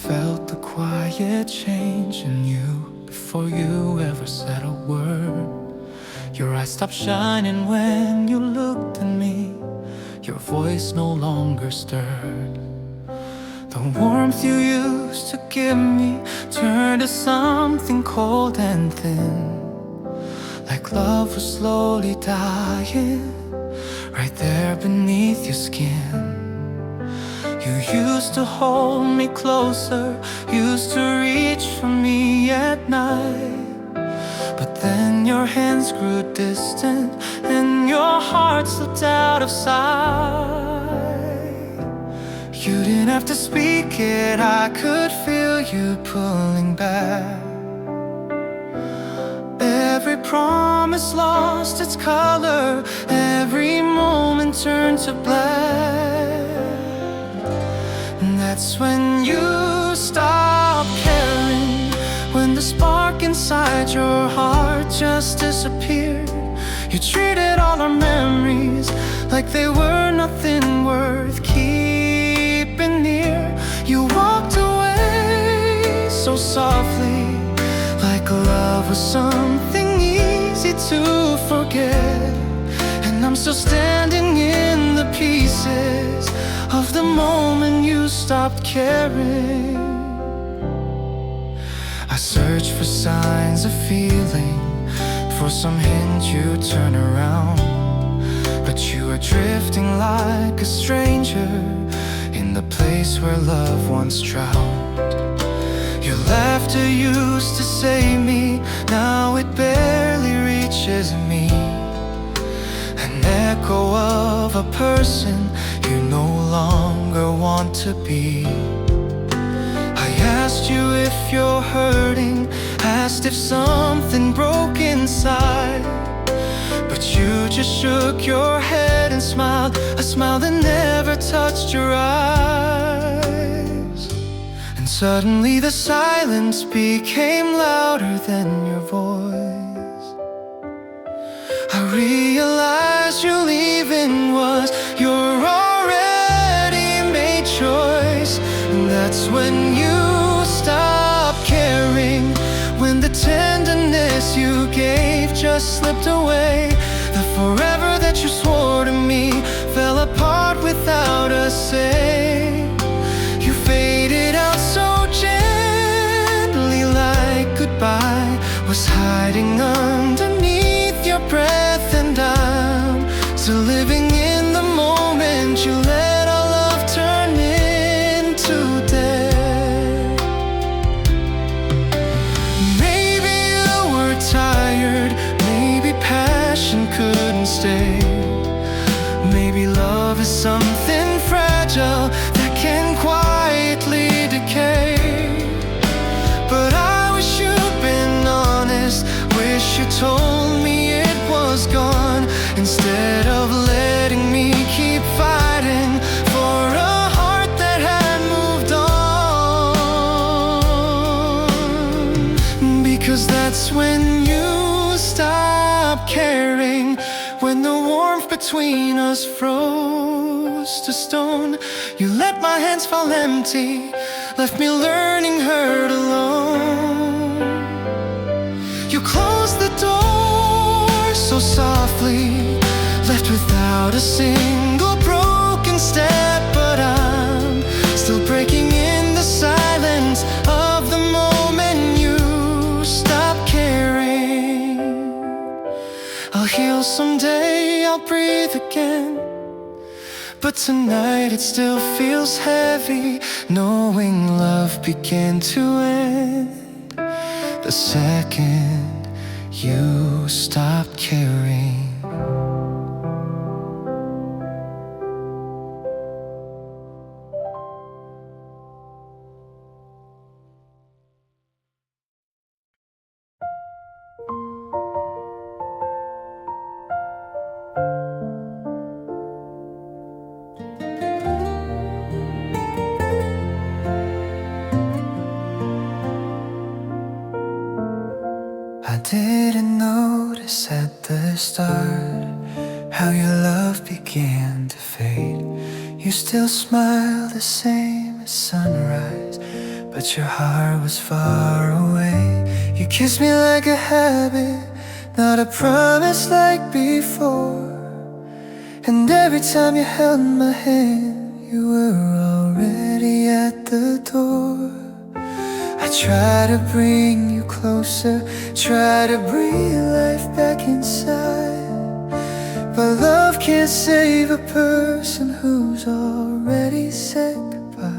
felt the quiet change in you before you ever said a word. Your eyes stopped shining when you looked at me. Your voice no longer stirred. The warmth you used to give me turned to something cold and thin, like love was slowly dying right there beneath your skin. You used to hold me closer, used to reach for me at night. But then your hands grew distant and your heart slipped out of sight. You didn't have to speak it, I could feel you pulling back. Every promise lost its color, every moment turned to black. And that's when you stopped caring, when the spark inside your heart just disappeared. You treated all our memories like they were nothing worth keeping near. You walked away so softly, like love was something easy to forget. And I'm still standing in the pieces of the moment you stopped caring. I searched for signs of feeling, for some hint you'd turn around. But you were drifting like a stranger in the place where love once drowned. Your laughter used to save me, now it barely reaches me. An echo of a person you no longer want to be. I asked you if you're hurting, asked if something broke inside, but you just shook your head and smiled, a smile that never touched your eyes. And suddenly the silence became louder than your voice. I realized you leaving was your already made choice. And that's when you stopped caring, when the tenderness you gave just slipped away. The forever that you swore to me fell apart without a say. You faded out so gently, like goodbye was hiding underneath your breath. And I'm still living in the moment you let our love turn into death. Maybe you were tired, maybe passion couldn't stay. Maybe love is something fragile that can quietly decay. But I wish you'd been honest, wish you told me it was gone, instead of letting me keep fighting for a heart that had moved on. Because that's when you stopped caring, when the warmth between us froze to stone. You let my hands fall empty, left me learning hurt alone. You closed the door so softly, left without a single broken step. But I'm still breaking in the silence of the moment you stopped caring. I'll heal someday, I'll breathe again, but tonight it still feels heavy, knowing love began to end the second you stopped caring. I didn't notice at the start how your love began to fade. You still smile the same as sunrise, but your heart was far away. You kissed me like a habit, not a promise like before. And every time you held my hand, you were already at the door. I try to bring you closer, try to breathe life back inside, but love can't save a person who's already said goodbye.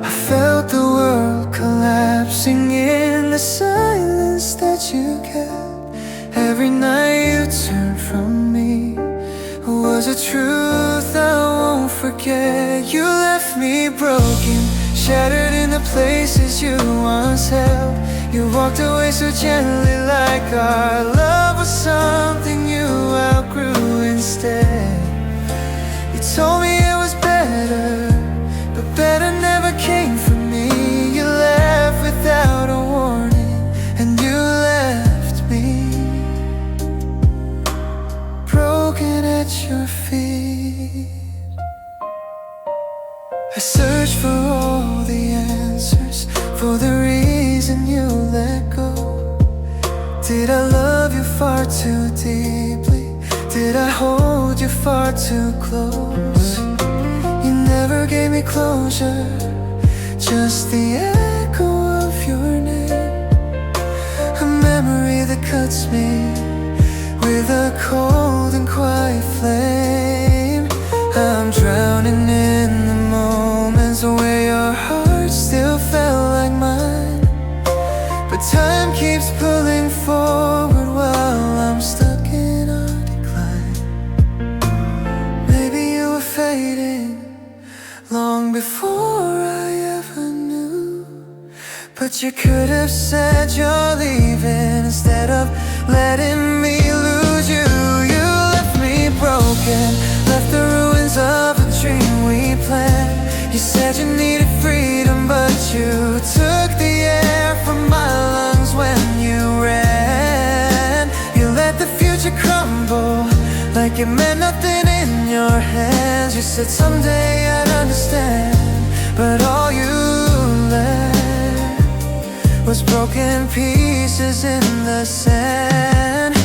I felt the world collapsing in the silence that you kept. Every night you turned from me was a truth I won't forget. You left me broken, shattered in the places you once held. You walked away so gently, like our love was something you outgrew instead. You told me it was better, but better never came for me. You left without a warning, and you left me broken at your feet. I searched for all the answers, for the reason you let go. Did I love you far too deeply? Did I hold you far too close? You never gave me closure, just the echo of your name. A memory that cuts me with a cold and quiet flame. I'm drowning in the moments where your heart still felt like mine, but time keeps pulling forward while I'm stuck in a decline. Maybe you were fading long before I ever knew, but you could have said you're leaving instead of letting me lose you. You left me broken, left the ruins of a dream we planned. You said you needed freedom, but you took the air from my lungs when you ran. You let the future crumble like it meant nothing in your hands. You said someday I'd understand, but all you left was broken pieces in the sand.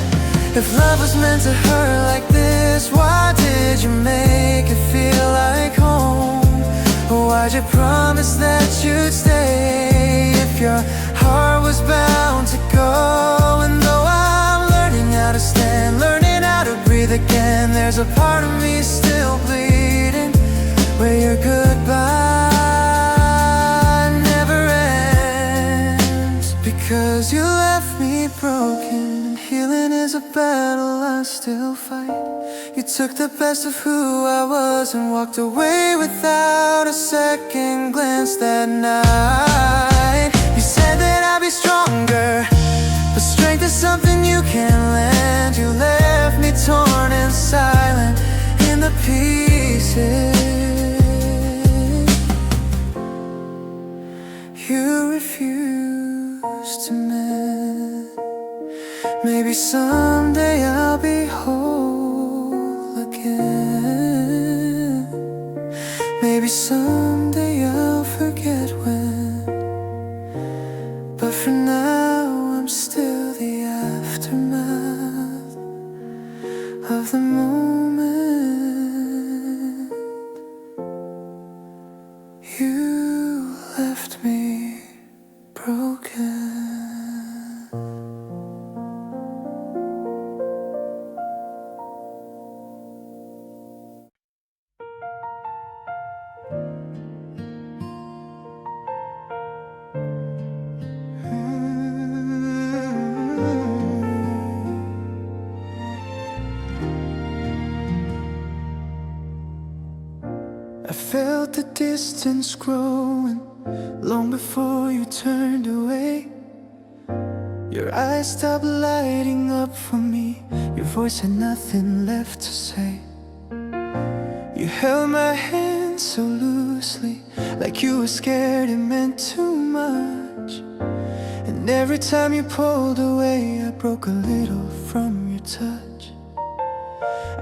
If love was meant to hurt like this, why did you make it feel like home? Why'd you promise that you'd stay if your heart was bound to go? And though I'm learning how to stand, learning how to breathe again, there's a part of me still bleeding, where your goodbye never ends. Because you left me broken, healing is a battle I still fight. You took the best of who I was and walked away without a second glance that night. You said that I'd be stronger, but strength is something you can't lend. You left me torn and silent in the pieces you refused to mend. Maybe someday I'll be whole again. Maybe someday I'll forget when, but for now I'm still the aftermath of the moment you left me broken. I felt the distance growing long before you turned away. Your eyes stopped lighting up for me, your voice had nothing left to say. You held my hand so loosely, like you were scared it meant too much. And every time you pulled away, I broke a little from your touch.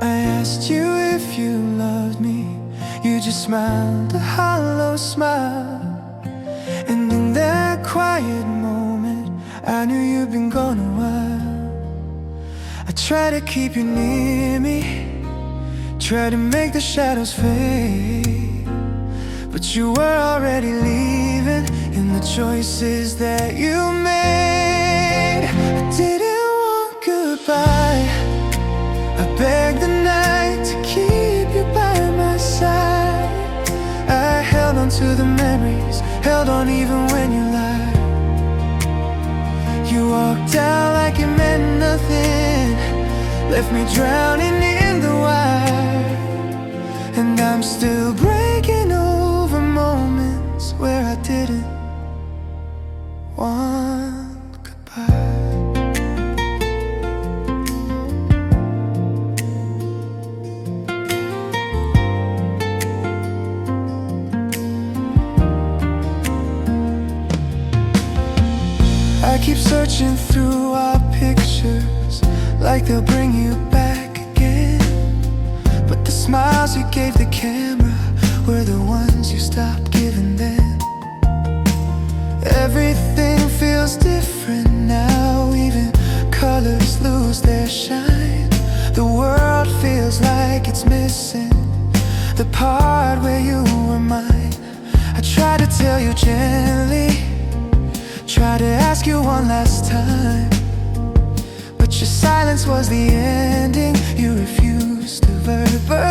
I asked you if you loved me, you just smiled a hollow smile. quiet moment, I knew you'd been gone a while. I tried to keep you near me, tried to make the shadows fade, but you were already leaving in the choices that you made. I didn't want goodbye, I begged the night to keep you by my side. I held on to the memories, held on even when you lied. You walked out like it meant nothing, left me drowning in the wire. And I'm still breaking over moments where I didn't want goodbye. I keep searching through our pictures, like they'll bring you back again. But the smiles you gave the camera were the ones you stopped giving then. Everything feels different now, even colors lose their shine. The world feels like it's missing the part where you were mine. I try to tell you gently, try to ask you one last time, but your silence was the ending. You refused to verbalize.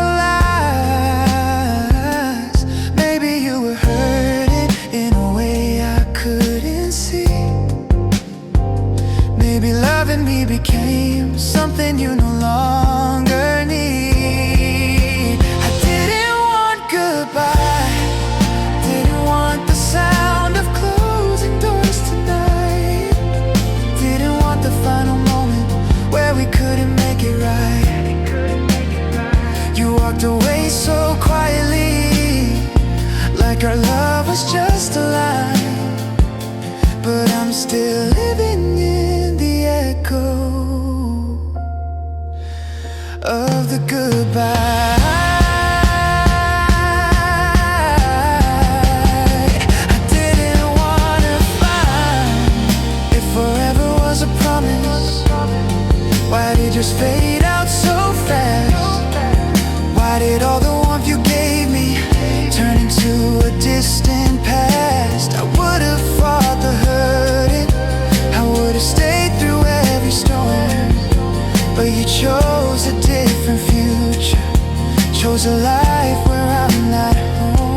Maybe you were hurting in a way I couldn't see. Maybe loving me became something you no longer need. I didn't want goodbye, didn't want the sound of closing doors tonight, didn't want the final moment where we couldn't make it right. You walked away so quietly, like our love was just a lie. But I'm still living in the echo of the goodbye. I didn't wanna find if forever was a promise. Why'd it just fade out so fast? Why did all the warmth you gave me turn into a distant past? I would've fought the hurting, I would've stayed through every storm, but you chose a different future, chose a life where I'm not home.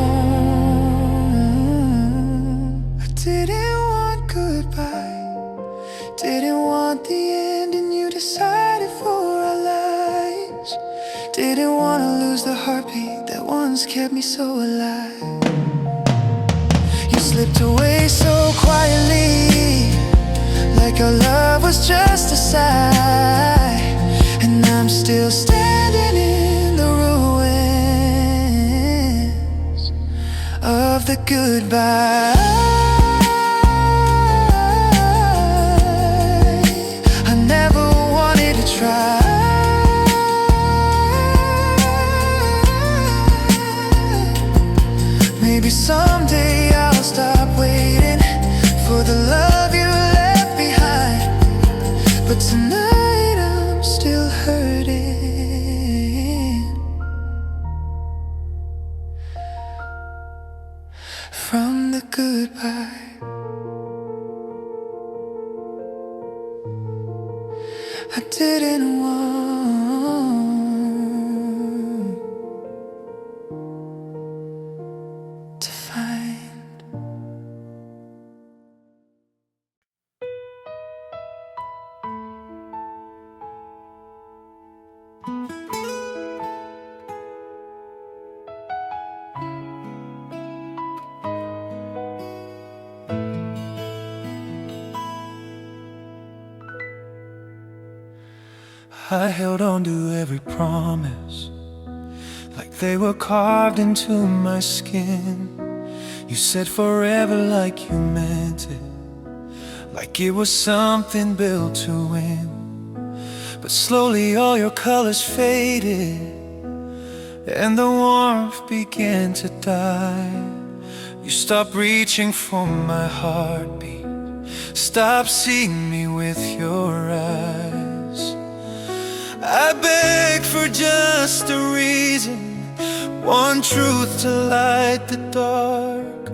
I didn't want goodbye, didn't want the end, and you decided for our lives. Didn't want to lose the heartbeat that once kept me so alive. You slipped away so quietly, like our love was just a sigh. And I'm still standing in the ruins of the goodbye. I never wanted to try. Maybe someday I'll stop waiting for the love you left behind. But tonight I'm still hurting from the goodbye. I didn't want to find. I held on to every promise, like they were carved into my skin. You said forever like you meant it, like it was something built to win. But slowly all your colors faded, and the warmth began to die. You stopped reaching for my heartbeat, Stop seeing me with your eyes. I beg for just a reason, one truth to light the dark,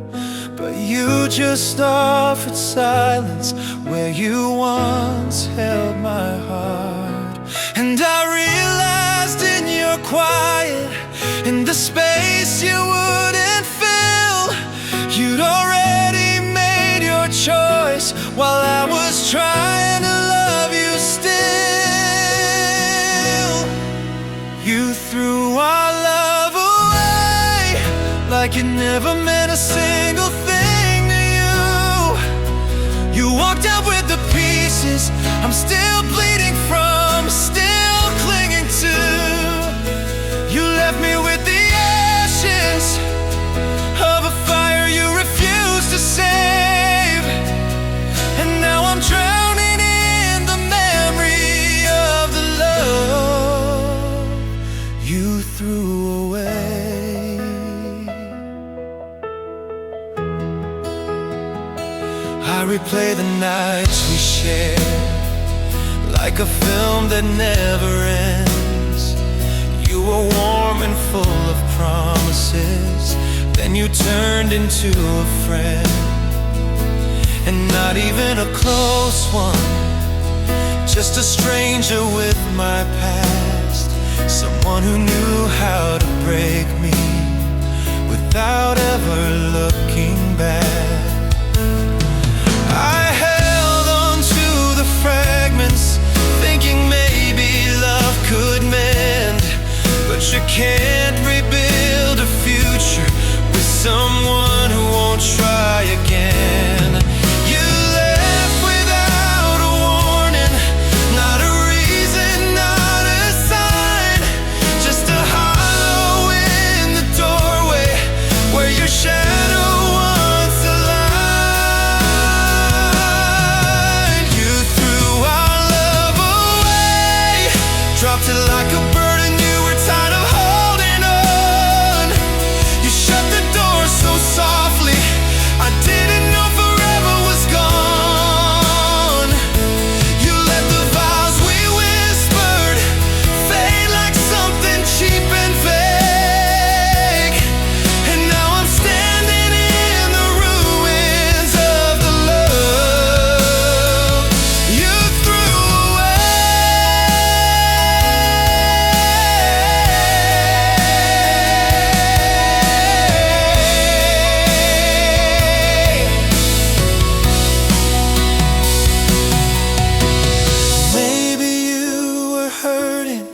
but you just offered silence where you once held my heart. And I realized in your quiet, in the space you wouldn't fill, you'd already made your choice while I was trying to love you still. You threw our love away like it never meant a single thing to you. You walked out with the pieces I'm still bleeding from, still clinging to. You left me with the ashes of a fire you refused to save, and now I'm drowning in the memory of the love you threw away. I replay the nights we shared like a film that never ends. You were warm and full of promises, then you turned into a friend, and not even a close one, just a stranger with my past, someone who knew how to break me without ever looking back. I held on to the fragments, thinking maybe love could mend, but you can't rebuild a future with someone who won't try again. You left without a warning, not a reason, not a sign, just a hollow in the doorway where your shadow once aligned. You threw our love away, dropped it like a burden you were tired of holding on. You shut the door so softly, I didn't know forever was gone. You let the vows we whispered fade like something cheap and vague, and now I'm standing in the ruins of the love you threw Maybe you were hurting,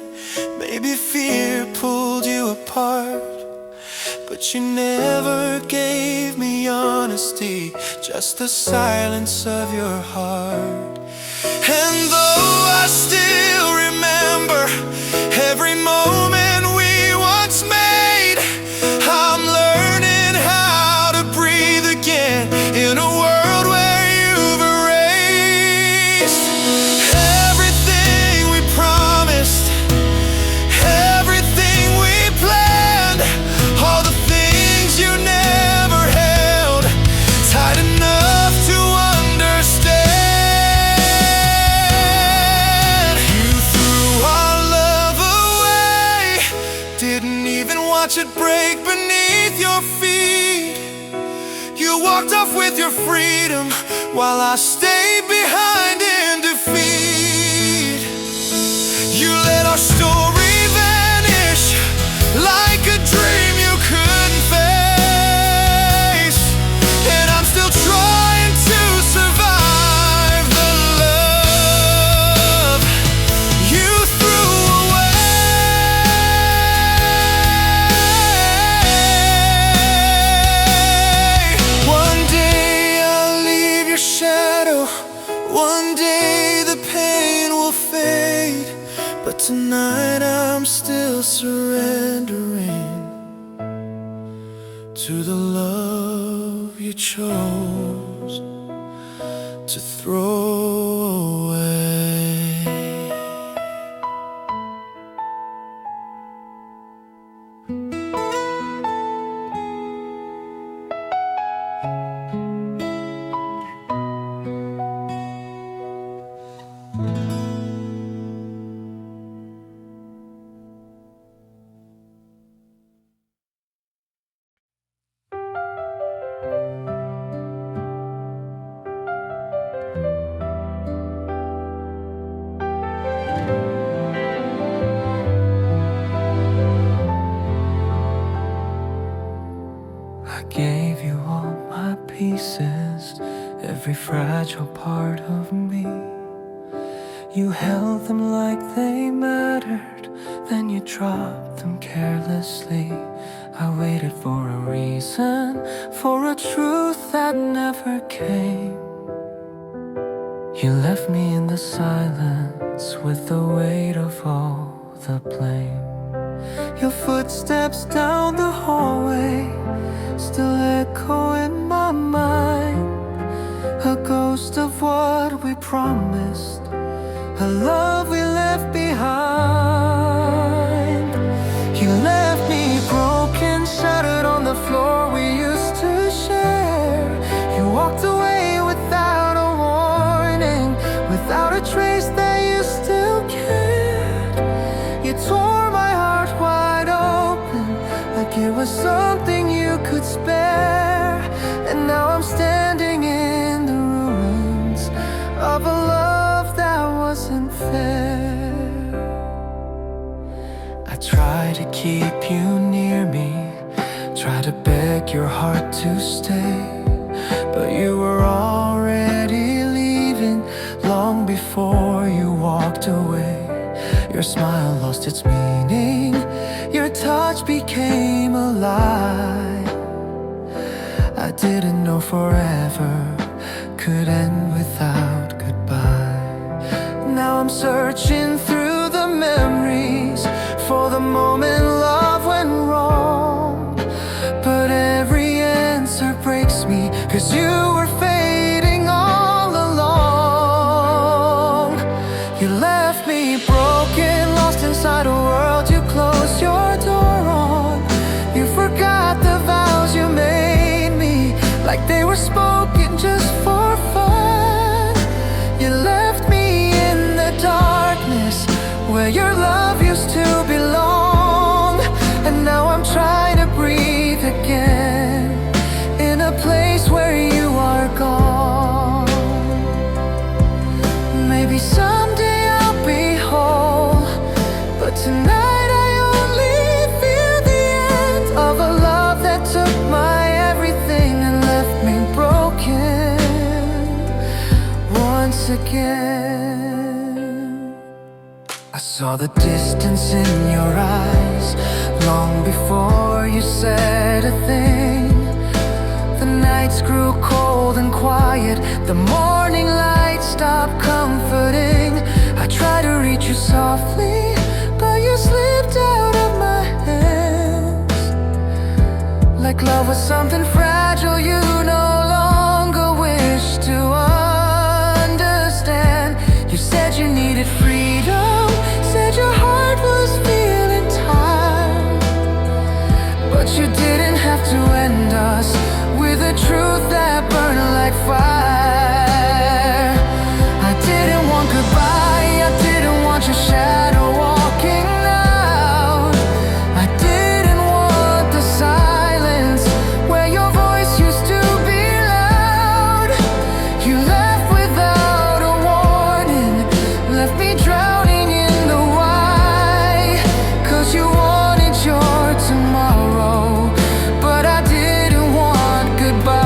maybe fear pulled you apart, but you never gave me honesty, just the silence of your heart. And though I still remember every moment we once made, I'm learning how to breathe again in a world where you've erased everything we promised, everything we planned, all the things you never held tight enough to understand. You threw our love away, didn't even watch it break beneath your feet. You walked off with your freedom while I stayed behind in defeat. You let our story vanish like a dream you couldn't face, and I'm still trying to survive the love you threw away. One day I'll leave your shadow, one day the pain will fade, but tonight I'm still surrendering to the love you chose to throw away. pieces, every fragile part of me. You held them like they mattered, then you dropped them carelessly. I waited for a reason, for a truth that never came. You left me in the silence with the weight of all the blame. Your footsteps down the hallway still echo in my mind, a ghost of what we promised, a love we left behind. You left me broken, shattered on the floor we used to share. You walked away without a warning, without a trace that you still cared. You tore my heart wide open, like it was something you could spare. And now I'm standing in the ruins of a love that wasn't fair. I try to keep you near me, try to beg your heart to stay, but you were already leaving long before you walked away. Your smile lost its meaning, your touch became a lie. I didn't know forever could end without goodbye. Now I'm searching through the memories for the moment love went wrong, but every answer breaks me, 'cause you were fading all along. You left me broken, lost inside a world you closed your door on. You forgot the vows you made me, like they were spoken just for fun. You left me in the darkness where your love used to belong. And now I'm trying to breathe again in a place where you are gone. Maybe someday I'll be whole, but tonight I only feel the end of a love that took my everything and left me broken once again. I saw the distance in your eyes long before you said a thing. The nights grew cold and quiet, the morning light stopped comforting. I tried to reach you softly, but you slipped out of my hands. Like love was something fragile you no longer wish to understand. You said you needed freedom, said your heart was feeling tired, but you didn't have to end us with a truth that burned like fire. I didn't want goodbye, I didn't want your shadow walking out. I didn't want the silence where your voice used to be loud. You left without a warning, left me drowning in the why. 'Cause you wanted your tomorrow, but I didn't want goodbye.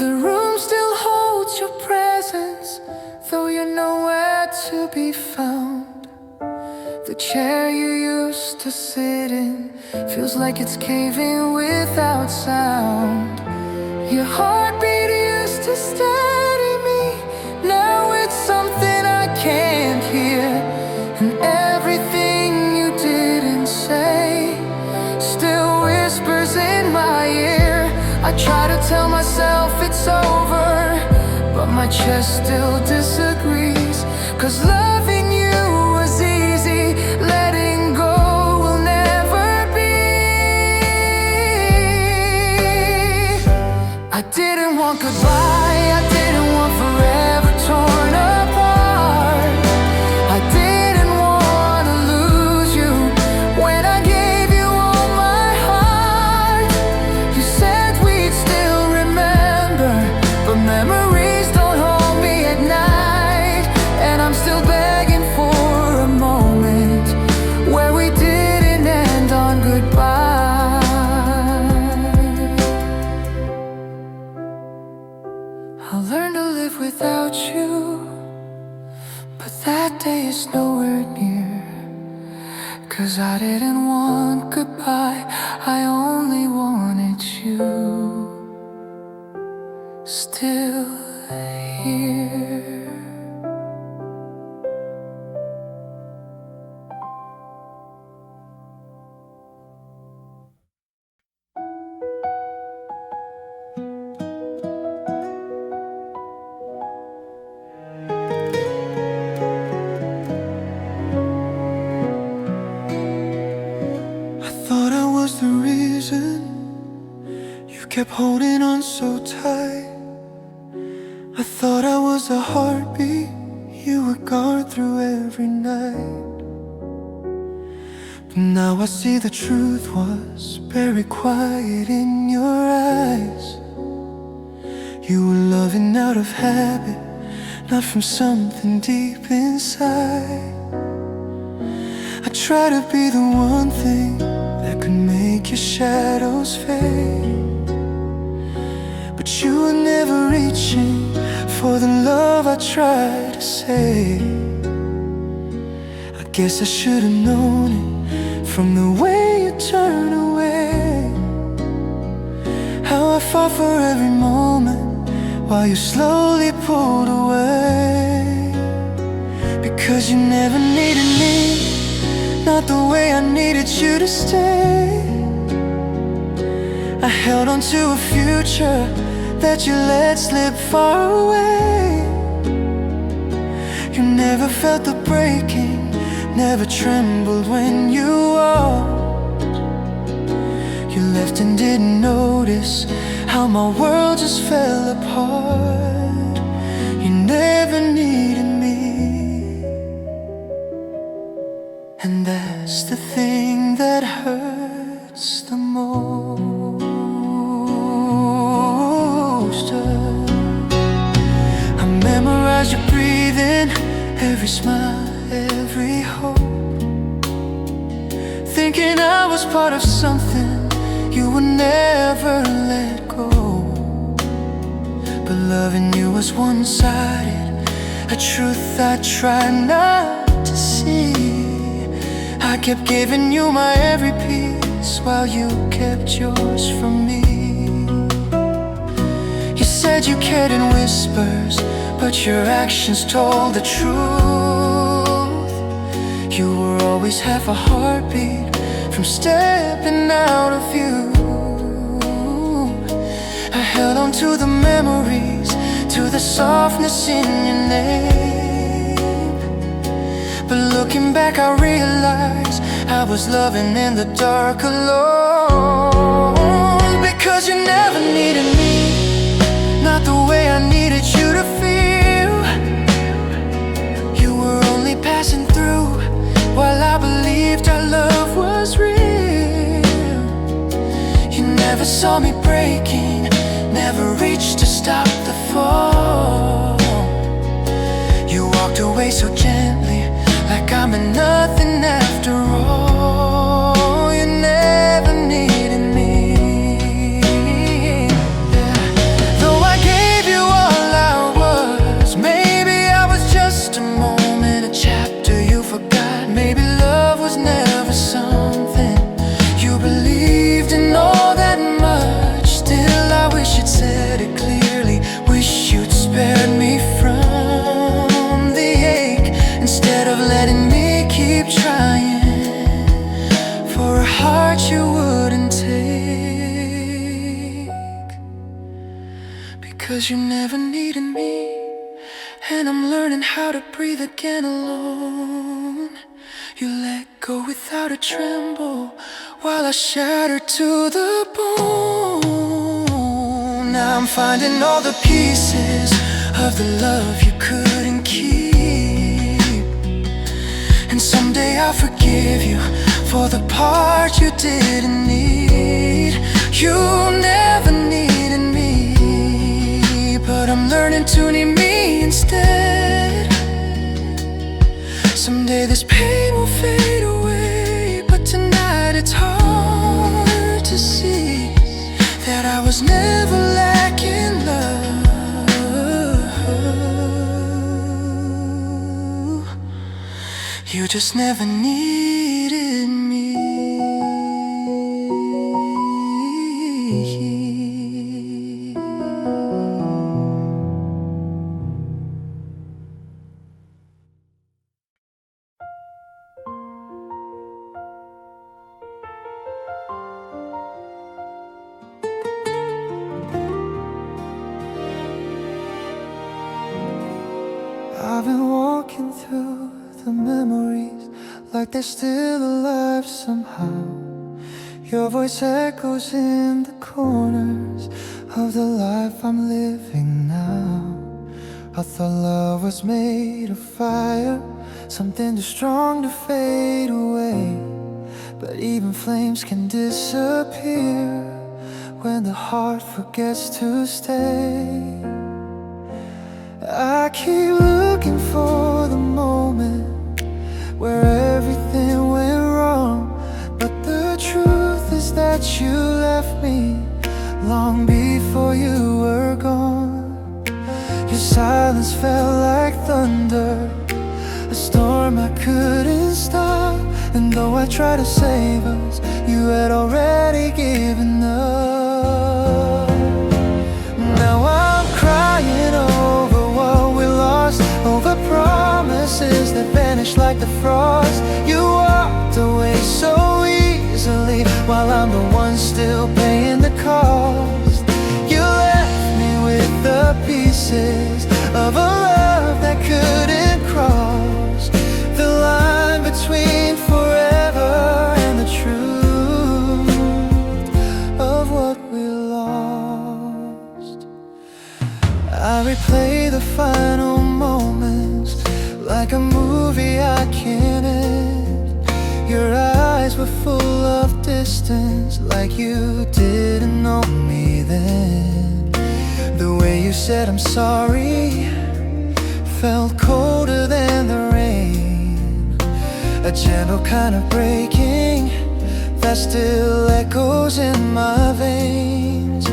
The room still holds your presence, though you're nowhere to be found. The chair you used to sit in feels like it's caving without sound. Your heartbeat used to steady me, now it's something I can't hear. And everything you didn't say still whispers in my ear. I try to tell myself it's over, but my chest still disagrees. 'Cause loving you was easy, letting go will never be. I didn't want goodbye, I didn't want forever torn apart. I didn't want to lose you when I gave you all my heart. You said we'd still remember, but memories don't hold me at night. And I'm still begging for a moment where we didn't end on goodbye. 'cause I didn't want goodbye, I only wanted you still here. The reason you kept holding on so tight, I thought I was a heartbeat you would guard through every night. But now I see the truth was buried quiet in your eyes. You were loving out of habit, not from something deep inside. I try to be the one thing that could make your shadows fade, but you were never reaching for the love I tried to save. I guess I should have known it from the way you turned away. How I fought for every moment while you slowly pulled away. Because you never needed me, not the way I needed you to stay. I held on to a future that you let slip far away. You never felt the breaking, never trembled when you walked. You left and didn't notice how my world just fell apart. You never needed me, and that's the thing that hurts the most. I memorized your breathing, every smile, every hope, thinking I was part of something you would never let go. But loving you was one-sided, a truth I tried not to see. I kept giving you my every piece while you kept yours from me. You said you cared in whispers, but your actions told the truth. You were always half a heartbeat from stepping out of you. I held on to the memories, to the softness in your name. But looking back I realized I was loving in the dark alone. Because you never needed me, not the way I needed you to feel. You were only passing through while I believed our love was real. You never saw me breaking, never reached to stop the fall. You walked away so gently, like I'm a nothing after all. You never needed me, yeah. Though I gave you all I was, maybe I was just a moment, a chapter you forgot. Maybe love was never something you believed in all that much. Still I wish you'd said it clearly, wish you'd spared me from the ache, instead of letting me keep trying for a heart you wouldn't take. Because you never needed me, and I'm learning how to breathe again alone. You let go without a tremble while I shattered to the bone. Now I'm finding all the pieces of the love you couldn't keep, and someday I'll forgive you for the part you didn't need. You never needed me, but I'm learning to need me instead. Someday this pain will fade away, but tonight it's hard to see that I was never lacking love. You just never needed me. they're still alive somehow. Your voice echoes in the corners of the life I'm living now. I thought love was made of fire, something too strong to fade away. But even flames can disappear when the heart forgets to stay. I keep looking for the moment where everything went wrong, but the truth is that you left me long before you were gone. Your silence felt like thunder, a storm I couldn't stop. And though I tried to save us, you had already given up. Now I'm crying over what we lost, over promises that vanished like the frost. You walked away so easily, while I'm the one still paying the cost. You left me with the pieces of a love that couldn't cross the line between forever and the truth of what we lost. I replay the final moments like a movie I can't end. Your eyes were full of distance, like you didn't know me then. The way you said I'm sorry felt colder than the rain, a gentle kind of breaking that still echoes in my veins.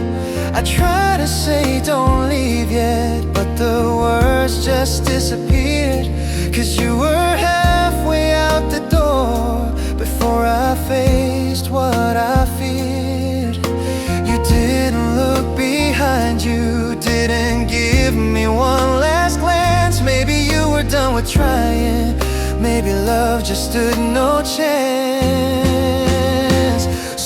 I try to say don't leave yet, but the words just disappeared. 'Cause you were halfway out the door before I faced what I feared. You didn't look behind you, didn't give me one last glance. Maybe you were done with trying, maybe love just stood no chance.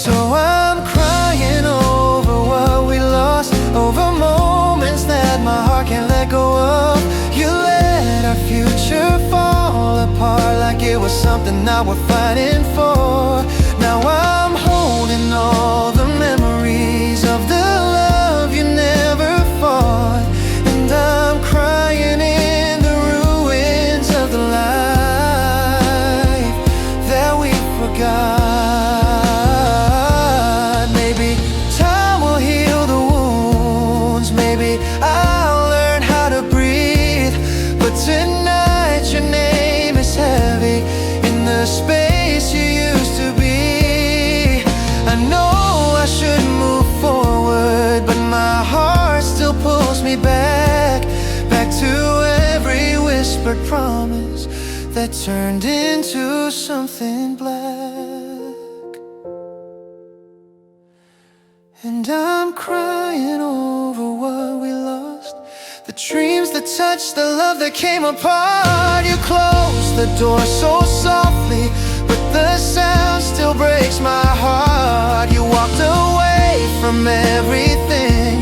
So I'm crying over what we lost, over moments that my heart can't let go of. You let our future fall apart like it was something that we're fighting for. Now I'm holding all the memories of the love you never fought, and I'm crying in the ruins of the life that we forgot. Maybe time will heal the wounds, maybe I'll learn how to breathe. But tonight your name is heavy in the space you used to be. I know I should move forward, but my heart still pulls me back, back to every whispered promise that turned into something black. And I'm crying over what we lost, the dreams that touched, the love that came apart. You closed the door so softly, but the sound still breaks my heart. You walked away from everything,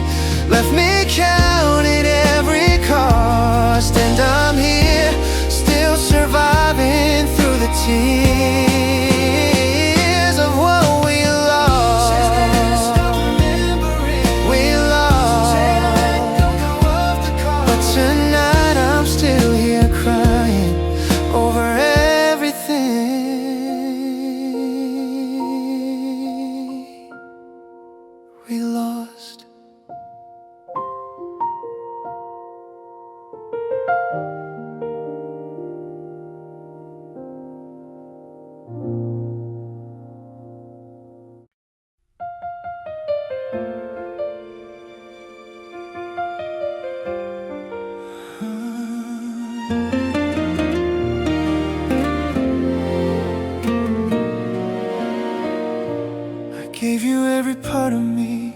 left me counting every cost. And I'm here, still surviving through the tears of what we lost. We lost, but tonight I'm still here crying over everything we lost. I gave you every part of me,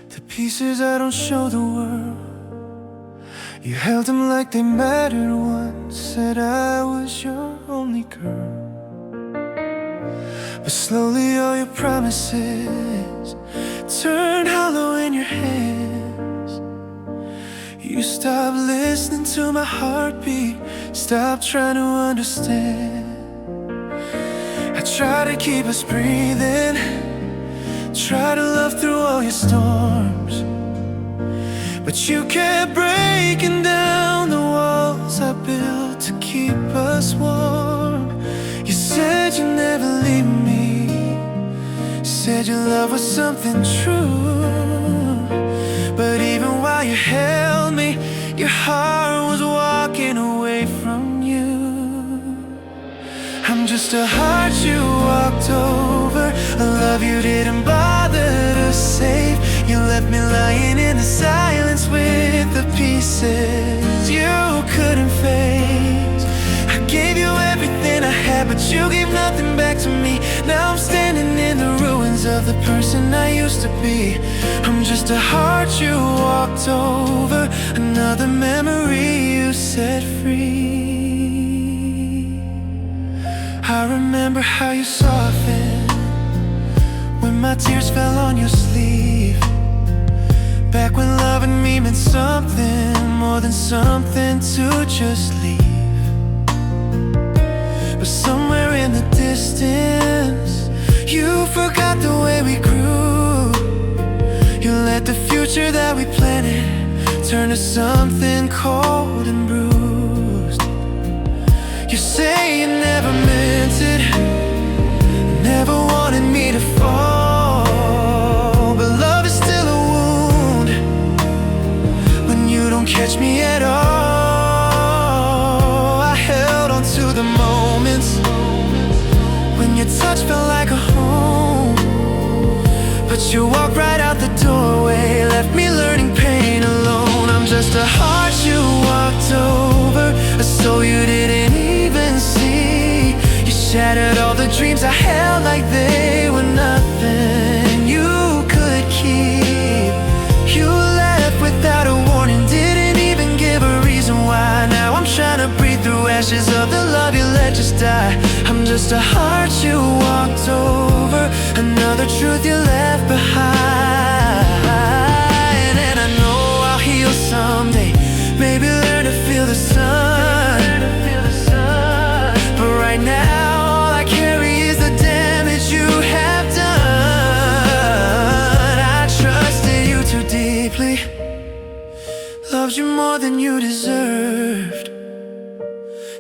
the pieces I don't show the world. You held them like they mattered once, said I was your only girl. But slowly all your promises turned hollow in your hands. You stopped listening to my heartbeat, stopped trying to understand. try to keep us breathing, try to love through all your storms. But you kept breaking down the walls I built to keep us warm. You said you'd never leave me, said your love was something true. But even while you held me, your heart was walking away from you. I'm just a heart you walked over, a love you didn't bother to save. You left me lying in the silence with the pieces you couldn't face. I gave you everything I had, but you gave nothing back to me. Now I'm standing in the ruins of the person I used to be. I'm just a heart you walked over, another memory you set free. I remember how you softened when my tears fell on your sleeve. Back when loving me meant something more than something to just leave. But somewhere in the distance, you forgot the way we grew. You let the future that we planted turn to something cold and bruised. You say you never meant it, never wanted me to fall. But love is still a wound when you don't catch me at all. I held on to the moments when your touch felt like a home, but you walked right out the doorway, left me learning pain alone. I'm just a heart you walked over, a soul you didn't even see. You shattered all the dreams I held like they were nothing you could keep. You left without a warning, didn't even give a reason why. Now I'm trying to breathe through ashes of the love you let just die. I'm just a heart you walked over, another truth you left behind. And I know I'll heal someday, maybe learn to feel the sun. But right now all I carry is the damage you have done. I trusted you too deeply, loved you more than you deserved,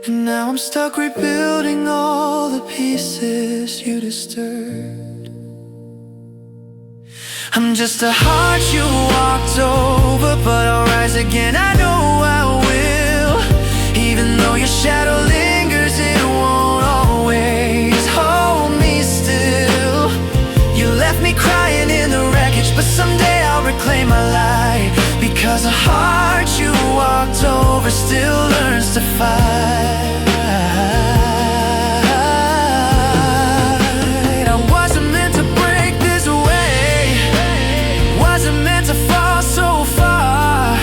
and now I'm stuck rebuilding all the pieces you disturbed. I'm just a heart you walked over, but I'll rise again, I know I will. Even though your shadow lingers, it won't always hold me still. You left me crying in the wreckage, but someday I'll reclaim my light. Because a heart you walked over still learns to fight. I wasn't meant to break this way, wasn't meant to fall so far,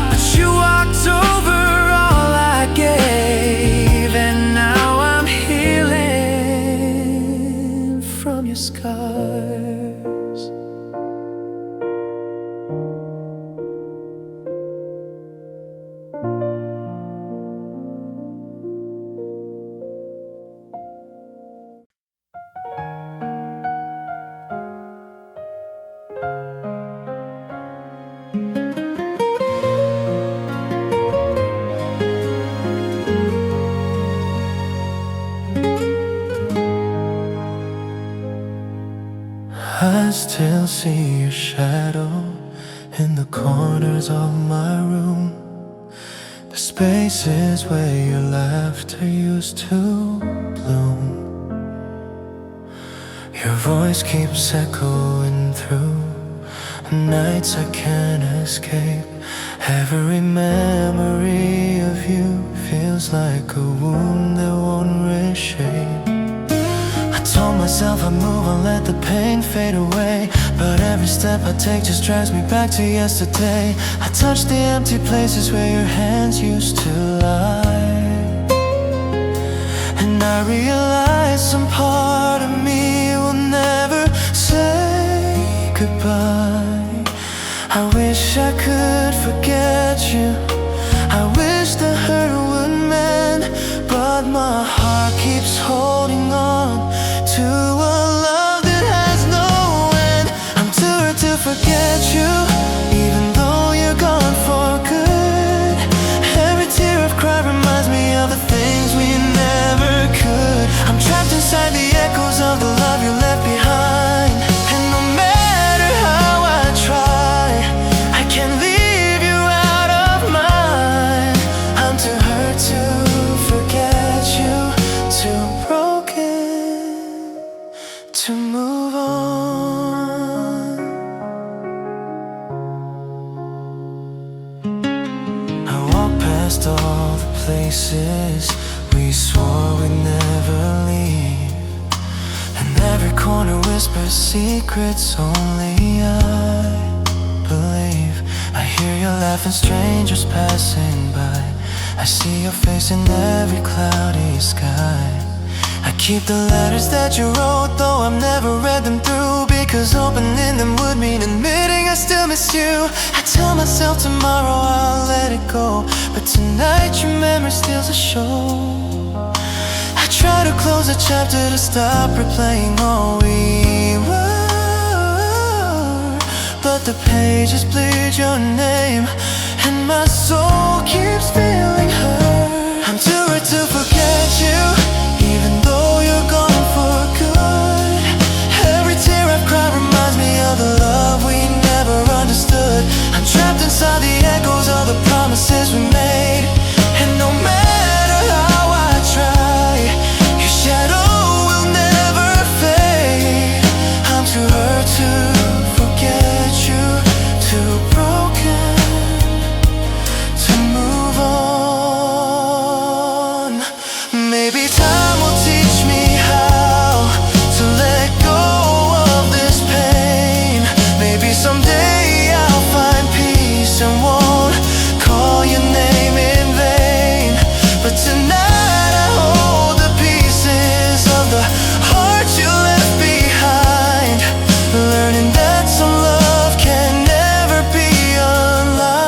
but you walked over all I gave, and now I'm healing from your scars. I still see your shadow in the corners of my room, the spaces where your laughter used to bloom. Your voice keeps echoing through nights I can't escape. Every memory of you feels like a wound that won't reshape. I told myself I'd move on, let the pain fade away, but every step I take just drives me back to yesterday. I touch the empty places where your hands used to lie, and I realize some part of me will never say goodbye. I wish I could forget you, I wish the hurt would mend, but my heart keeps holding on forget you, even though you're gone for good. Every tear I've cried reminds me of the things we never could. I'm trapped inside the echoes of the love you left behind, and no matter how I try, I can't leave you out of mind. I'm too hurt to forget you, too broken to move on. I walk past all the places we swore we'd never leave, and every corner whispers secrets only I believe. I hear you laughing, strangers passing by. I see your face in every cloudy sky. I keep the letters that you wrote, though I've never read them through, because opening them would mean admitting I still miss you. I tell myself tomorrow I'll let it go, but tonight your memory steals the show. I try to close the chapter to stop replaying all we were, but the pages bleed your name, and my soul keeps feeling hurt. I'm too hurt to forget you, even though you're gone for good. Every tear I've cried reminds me of the love we never understood. I'm trapped inside the echoes of the promises we made, and no matter how I try, your shadow will never fade. I'm too hurt to forget you, too broken to move on. Maybe time will teach me how to let go of this pain. Maybe someday I'll find peace and won't call your name in vain. But tonight I hold the pieces of the heart you left behind, learning that some love can never be online.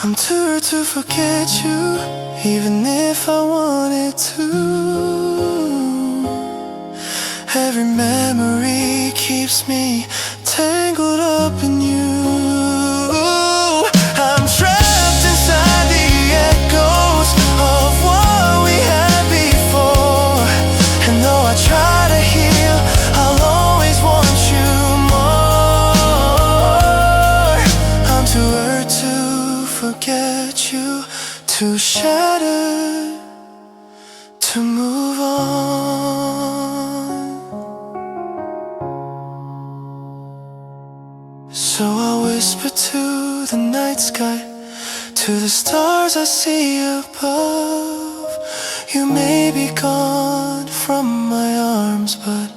I'm too hurt to forget you, even if I wanted to. Every memory keeps me tangled up in you. I'm trapped inside the echoes of what we had before, and though I try to heal, I'll always want you more. I'm too hurt to forget you, too shattered to move on. So I whisper to the night sky, to the stars I see above. You may be gone from my arms, but